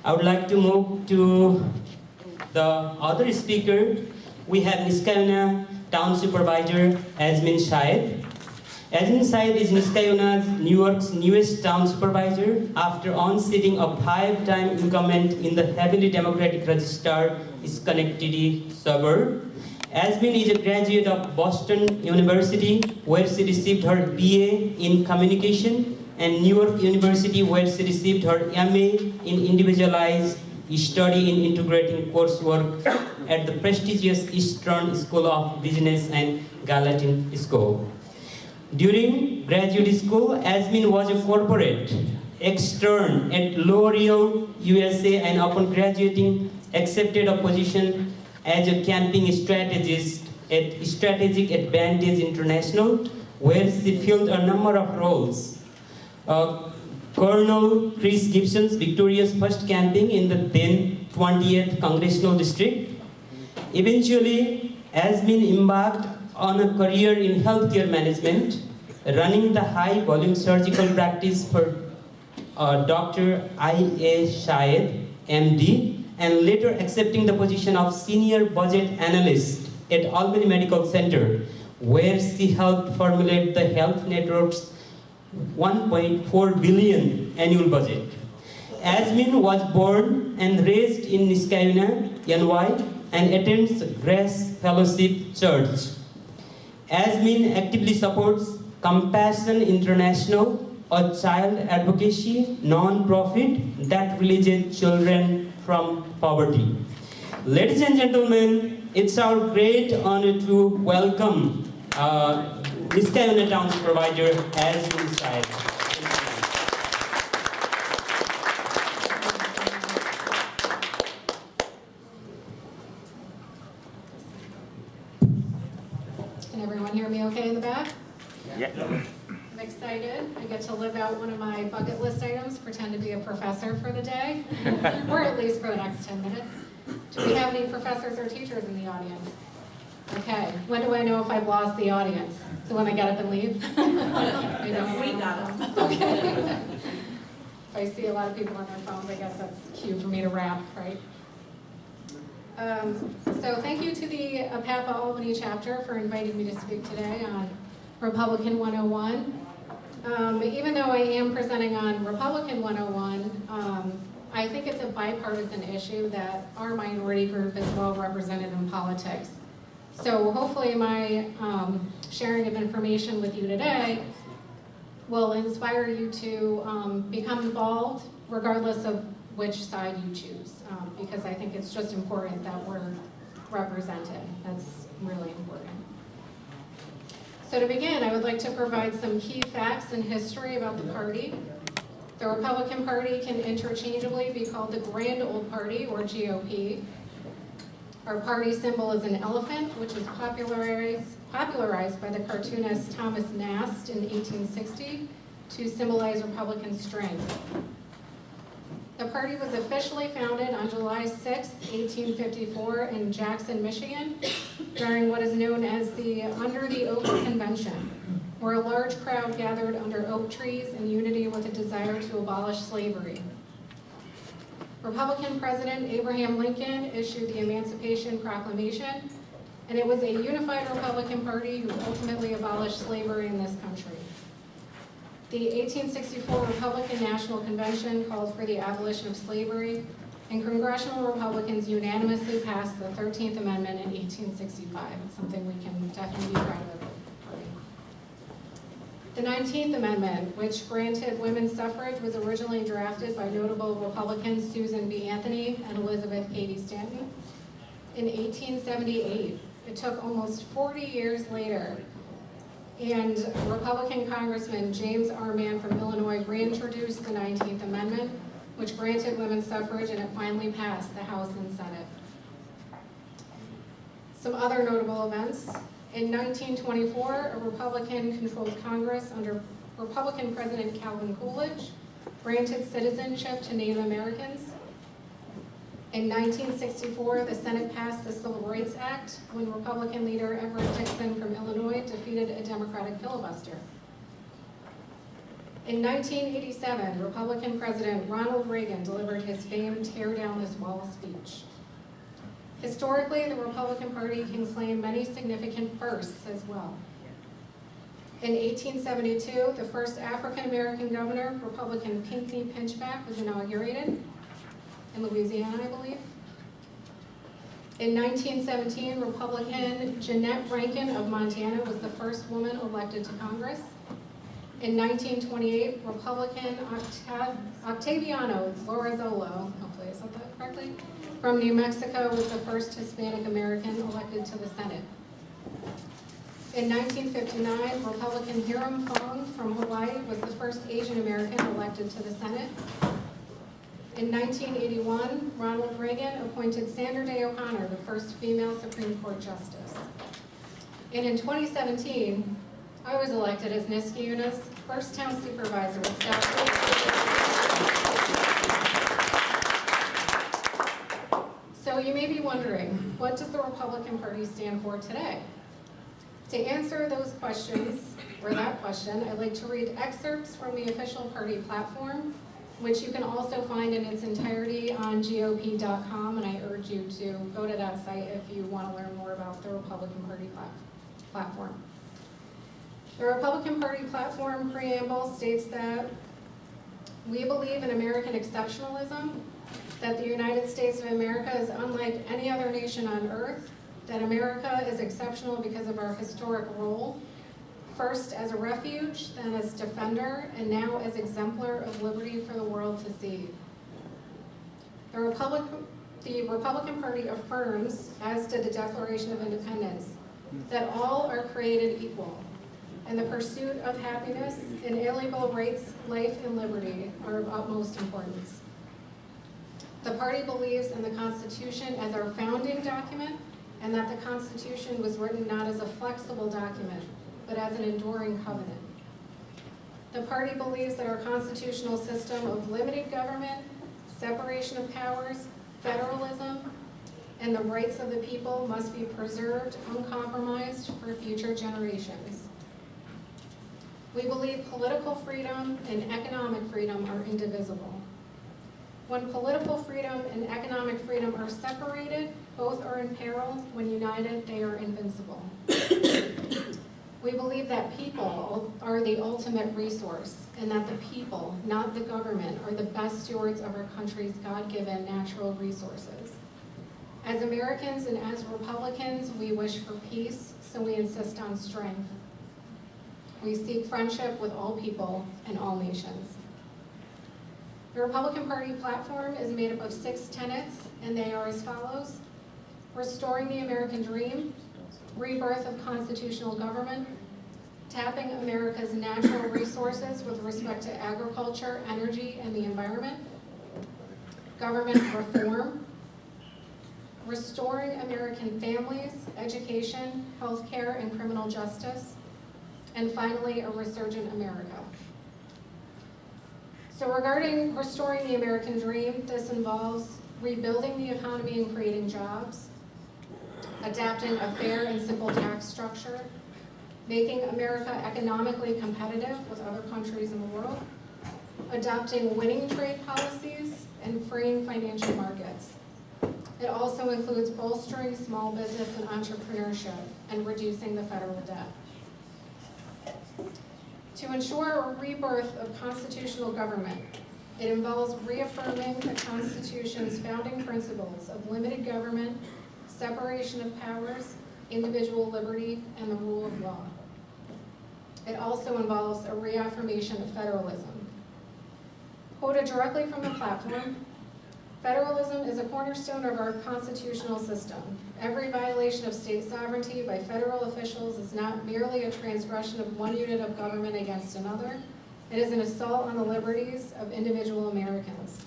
I would like to move to the other speaker. We have Niskayuna Town Supervisor Syed. Syed is Niskayuna's New York's newest town supervisor after unseating a 5-time incumbent in the heavily Democratic registered Schenectady suburb. Asmin is a graduate of Boston University, where she received her BA in Communication, and New York University, where she received her MA in Individualized Study in Integrating Coursework at the prestigious Eastern School of Business and Gallatin School. During graduate school, Asmin was a corporate extern at L'Oreal USA, and upon graduating, accepted a position as a camping strategist at Strategic Advantage International, where she filled a number of roles. Colonel Chris Gibson's victorious first camping in the then 20th Congressional District. Eventually, Asmin embarked on a career in healthcare management, running the high-volume surgical practice for Dr. I.A. Syed, MD, and later accepting the position of Senior Budget Analyst at Albany Medical Center, where she helped formulate the health network's $1.4 billion annual budget. Asmin was born and raised in Niskayuna, NY, and attends Grace Fellowship Church. Asmin actively supports Compassion International, a child advocacy non-profit that releases children from poverty. Ladies and gentlemen, it's our great honor to welcome Niskayuna Town Supervisor Syed. Can everyone hear me okay in the back? Yeah. I'm excited. I get to live out one of my bucket list items, pretend to be a professor for the day, or at least for the next 10 minutes. Do we have any professors or teachers in the audience? Okay. When do I know if I've lost the audience? So when I get up and leave? I don't. We got them. Okay. If I see a lot of people on their phones, I guess that's cue for me to wrap, right? So thank you to the APAPA Albany chapter for inviting me to speak today on Republican 101. Even though I am presenting on Republican 101, I think it's a bipartisan issue that our minority group is well represented in politics. So hopefully my sharing of information with you today will inspire you to become involved regardless of which side you choose, because I think it's just important that we're represented. That's really important. So to begin, I would like to provide some key facts and history about the party. The Republican Party can interchangeably be called the Grand Old Party, or GOP. Our party symbol is an elephant, which was popularized by the cartoonist Thomas Nast in 1860 to symbolize Republican strength. The party was officially founded on July 6, 1854 in Jackson, Michigan, during what is known as the Under the Oak Convention, where a large crowd gathered under oak trees in unity with a desire to abolish slavery. Republican President Abraham Lincoln issued the Emancipation Proclamation, and it was a unified Republican Party who ultimately abolished slavery in this country. The 1864 Republican National Convention called for the abolition of slavery, and congressional Republicans unanimously passed the 13th Amendment in 1865. It's something we can definitely be proud of. The 19th Amendment, which granted women's suffrage, was originally drafted by notable Republicans Susan B. Anthony and Elizabeth Cady Stanton in 1878. It took almost 40 years later, and Republican Congressman James R. Mann from Illinois reintroduced the 19th Amendment, which granted women's suffrage, and it finally passed the House and Senate. Some other notable events. In 1924, a Republican-controlled Congress under Republican President Calvin Coolidge granted citizenship to Native Americans. In 1964, the Senate passed the Civil Rights Act when Republican leader Everett Dixon from Illinois defeated a Democratic filibuster. In 1987, Republican President Ronald Reagan delivered his famed "Tear Down This Wall" speech. Historically, the Republican Party can claim many significant firsts as well. In 1872, the first African-American governor, Republican Pinckney Pinchback, was inaugurated in Louisiana, I believe. In 1917, Republican Jeanette Rankin of Montana was the first woman elected to Congress. In 1928, Republican Octaviano Lorenzolo, hopefully I said that correctly, from New Mexico was the first Hispanic American elected to the Senate. In 1959, Republican Hiram Fong from Hawaii was the first Asian American elected to the Senate. In 1981, Ronald Reagan appointed Sandra Day O'Connor the first female Supreme Court Justice. And in 2017, I was elected as Niskayuna's first town supervisor of South. So you may be wondering, what does the Republican Party stand for today? To answer those questions, or that question, I'd like to read excerpts from the official party platform, which you can also find in its entirety on GOP.com, and I urge you to go to that site if you want to learn more about the Republican Party platform. The Republican Party platform preamble states that we believe in American exceptionalism, that the United States of America is unlike any other nation on earth, that America is exceptional because of our historic role, first as a refuge, then as defender, and now as exemplar of liberty for the world to see. The Republican Party affirms, as did the Declaration of Independence, that all are created equal, and the pursuit of happiness, inalienable rights, life, and liberty are of utmost importance. The party believes in the Constitution as our founding document, and that the Constitution was written not as a flexible document, but as an enduring covenant. The party believes that our constitutional system of limited government, separation of powers, federalism, and the rights of the people must be preserved uncompromised for future generations. We believe political freedom and economic freedom are indivisible. When political freedom and economic freedom are separated, both are in peril. When united, they are invincible. We believe that people are the ultimate resource, and that the people, not the government, are the best stewards of our country's God-given natural resources. As Americans and as Republicans, we wish for peace, so we insist on strength. We seek friendship with all people and all nations. The Republican Party platform is made up of 6 tenets, and they are as follows: restoring the American dream, rebirth of constitutional government, tapping America's natural resources with respect to agriculture, energy, and the environment, government reform, restoring American families, education, healthcare, and criminal justice, and finally, a resurgent America. So regarding restoring the American dream, this involves rebuilding the economy and creating jobs, adapting a fair and simple tax structure, making America economically competitive with other countries in the world, adopting winning trade policies, and freeing financial markets. It also includes bolstering small business and entrepreneurship and reducing the federal debt. To ensure a rebirth of constitutional government, it involves reaffirming the Constitution's founding principles of limited government, separation of powers, individual liberty, and the rule of law. It also involves a reaffirmation of federalism. Quoted directly from the platform, federalism is a cornerstone of our constitutional system. Every violation of state sovereignty by federal officials is not merely a transgression of one unit of government against another. It is an assault on the liberties of individual Americans.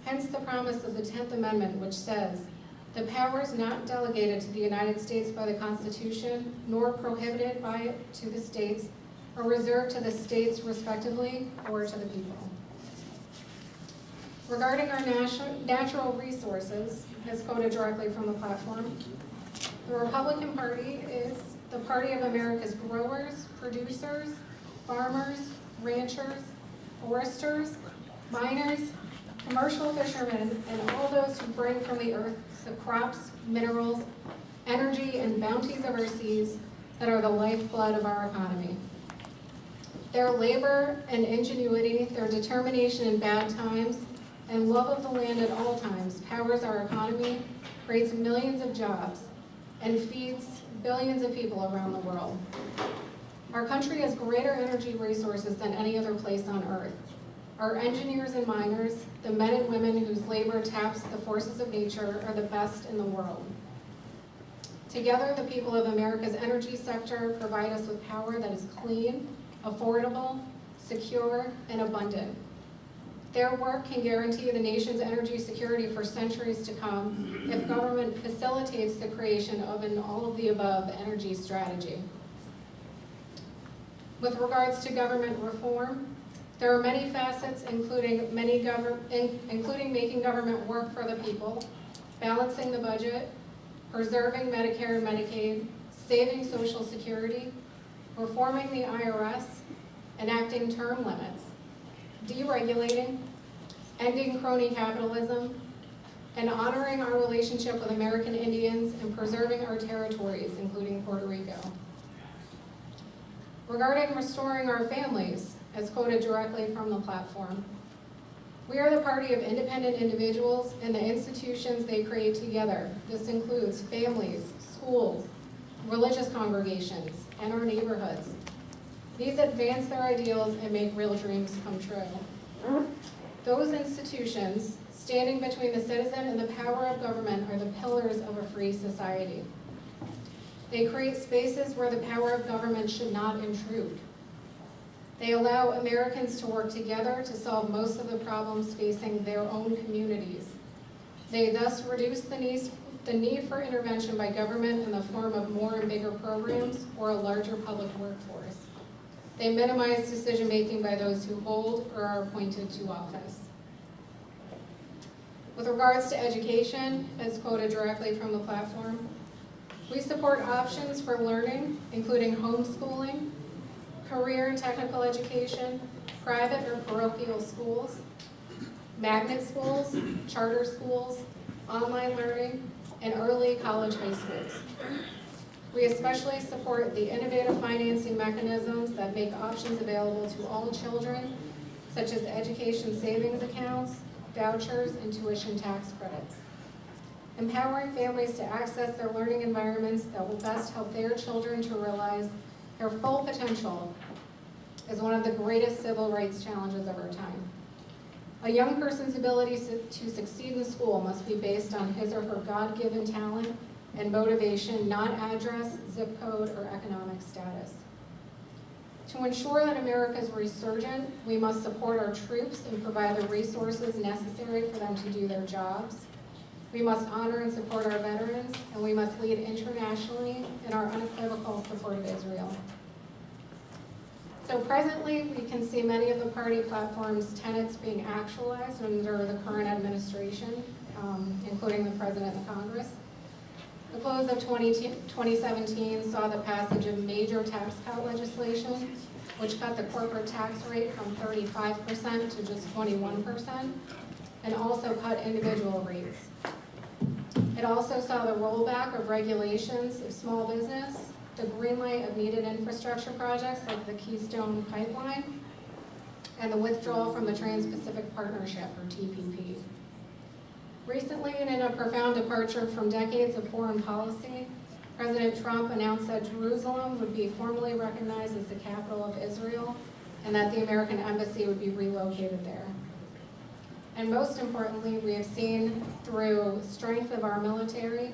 Hence the promise of the 10th Amendment, which says, "The powers not delegated to the United States by the Constitution, nor prohibited by it to the states, are reserved to the states respectively or to the people." Regarding our natural resources, as quoted directly from the platform, the Republican Party is the party of America's growers, producers, farmers, ranchers, foresters, miners, commercial fishermen, and all those who bring from the earth the crops, minerals, energy, and bounties of our seas that are the lifeblood of our economy. Their labor and ingenuity, their determination in bad times, and love of the land at all times powers our economy, creates millions of jobs, and feeds billions of people around the world. Our country has greater energy resources than any other place on earth. Our engineers and miners, the men and women whose labor taps the forces of nature, are the best in the world. Together, the people of America's energy sector provide us with power that is clean, affordable, secure, and abundant. Their work can guarantee the nation's energy security for centuries to come if government facilitates the creation of an all-of-the-above energy strategy. With regards to government reform, there are many facets, including making government work for the people, balancing the budget, preserving Medicare and Medicaid, saving Social Security, reforming the IRS, enacting term limits, deregulating, ending crony capitalism, and honoring our relationship with American Indians and preserving our territories, including Puerto Rico. Regarding restoring our families, as quoted directly from the platform, we are the party of independent individuals and the institutions they create together. This includes families, schools, religious congregations, and our neighborhoods. These advance their ideals and make real dreams come true. Those institutions, standing between the citizen and the power of government, are the pillars of a free society. They create spaces where the power of government should not intrude. They allow Americans to work together to solve most of the problems facing their own communities. They thus reduce the need for intervention by government in the form of more and bigger programs or a larger public workforce. They minimize decision-making by those who hold or are appointed to office. With regards to education, as quoted directly from the platform, we support options for learning, including homeschooling, career and technical education, private or parochial schools, magnet schools, charter schools, online learning, and early college high schools. We especially support the innovative financing mechanisms that make options available to all children, such as education savings accounts, vouchers, and tuition tax credits. Empowering families to access their learning environments that will best help their children to realize their full potential is one of the greatest civil rights challenges of our time. A young person's ability to succeed in school must be based on his or her God-given talent and motivation, not address, zip code, or economic status. To ensure that America is resurgent, we must support our troops and provide the resources necessary for them to do their jobs. We must honor and support our veterans, and we must lead internationally in our unequivocal support of Israel. So presently, we can see many of the party platform's tenets being actualized under the current administration, including the President and the Congress. The close of 2017 saw the passage of major tax cut legislation, which cut the corporate tax rate from 35% to just 21%, and also cut individual rates. It also saw the rollback of regulations of small business, the green light of needed infrastructure projects like the Keystone Pipeline, and the withdrawal from the Trans-Pacific Partnership, or TPP. Recently, and in a profound departure from decades of foreign policy, President Trump announced that Jerusalem would be formally recognized as the capital of Israel, and that the American embassy would be relocated there. And most importantly, we have seen through strength of our military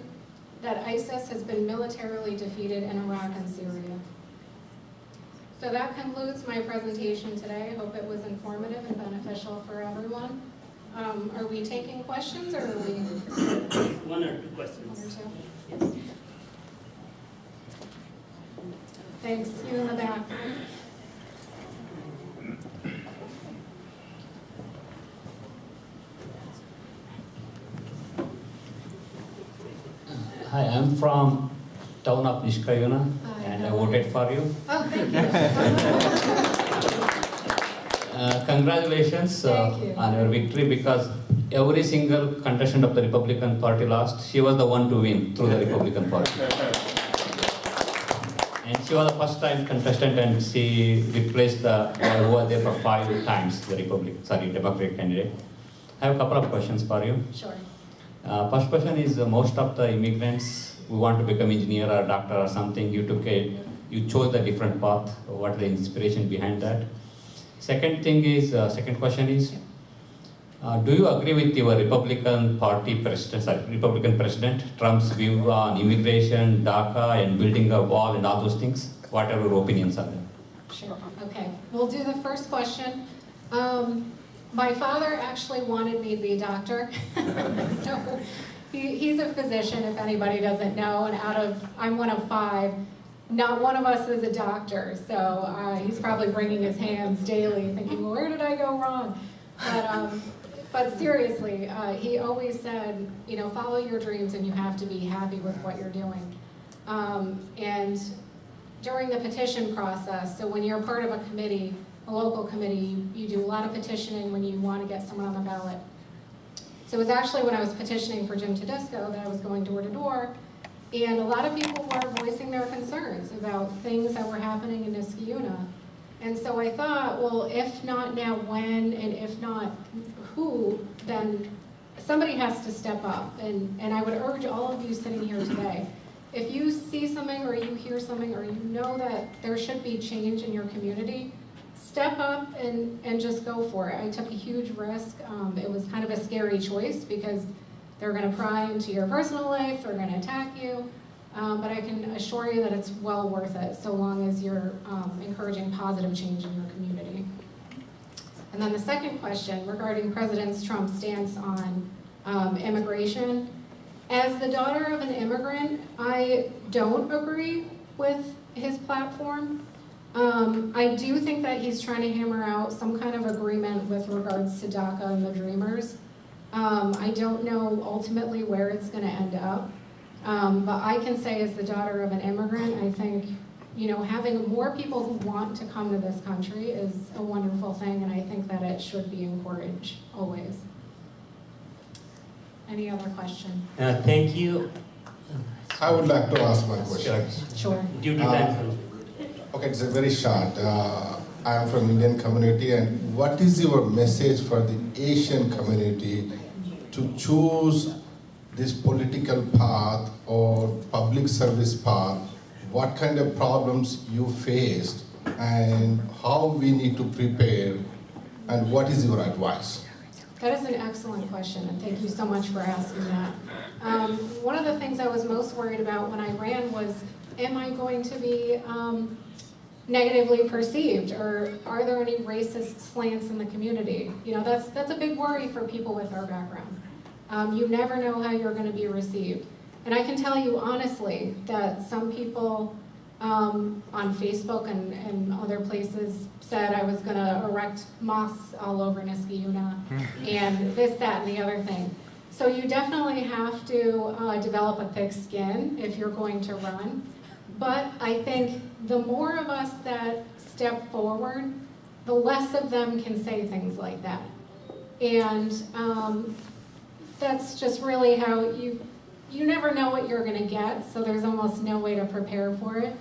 that ISIS has been militarily defeated in Iraq and Syria. So that concludes my presentation today. I hope it was informative and beneficial for everyone. Are we taking questions, or are we? One or two questions. One or two? Yes. Thanks. You in the back. Hi, I'm from town of Nishkayuna, and I voted for you. Oh, thank you. Congratulations Thank you. on your victory, because every single contestant of the Republican Party lost. She was the one to win through the Republican Party. And she was the first time contestant, and she replaced the guy who was there for 5 times, the Democratic candidate. I have a couple of questions for you. Sure. First question is, most of the immigrants who want to become engineer or doctor or something, you chose a different path. What the inspiration behind that? Second question is, do you agree with your Republican President Trump's view on immigration, DACA, and building a wall and all those things? What are your opinions on them? Sure. Okay. We'll do the first question. My father actually wanted me to be a doctor. So he's a physician, if anybody doesn't know, and I'm one of 5. Not one of us is a doctor, so he's probably wringing his hands daily thinking, well, where did I go wrong? But seriously, he always said, follow your dreams and you have to be happy with what you're doing. And during the petition process, so when you're part of a committee, a local committee, you do a lot of petitioning when you want to get someone on the ballot. So it was actually when I was petitioning for Jim Tedesco that I was going door to door, and a lot of people were voicing their concerns about things that were happening in Niskayuna. And so I thought, well, if not now, when, and if not who, then somebody has to step up. And I would urge all of you sitting here today, if you see something or you hear something or you know that there should be change in your community, step up and just go for it. I took a huge risk. It was kind of a scary choice because they're going to pry into your personal life, they're going to attack you, but I can assure you that it's well worth it so long as you're encouraging positive change in your community. And then the second question regarding President Trump's stance on immigration. As the daughter of an immigrant, I don't agree with his platform. I do think that he's trying to hammer out some kind of agreement with regards to DACA and the Dreamers. I don't know ultimately where it's going to end up, but I can say as the daughter of an immigrant, I think, having more people who want to come to this country is a wonderful thing, and I think that it should be encouraged always. Any other questions? Thank you. I would like to ask my question. Sure. Due to time. Okay, it's a very short. I am from Indian community, and what is your message for the Asian community to choose this political path or public service path? What kind of problems you faced and how we need to prepare, and what is your advice? That is an excellent question, and thank you so much for asking that. One of the things I was most worried about when I ran was, am I going to be negatively perceived, or are there any racist slants in the community? That's a big worry for people with our background. You never know how you're going to be received. And I can tell you honestly that some people on Facebook and other places said I was going to erect mosques all over Niskayuna and this, that, and the other thing. So you definitely have to develop a thick skin if you're going to run. But I think the more of us that step forward, the less of them can say things like that. And that's just really how you never know what you're going to get, so there's almost no way to prepare for it.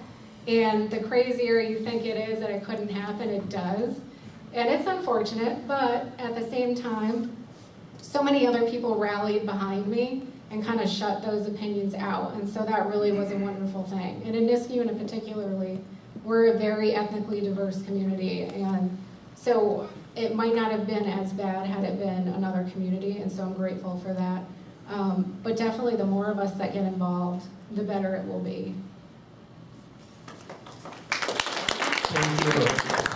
And the crazier you think it is that it couldn't happen, it does. And it's unfortunate, but at the same time, so many other people rallied behind me and kind of shut those opinions out. And so that really was a wonderful thing. And in Niskayuna particularly, we're a very ethnically diverse community. And so it might not have been as bad had it been another community. And so I'm grateful for that. But definitely the more of us that get involved, the better it will be. Thank you.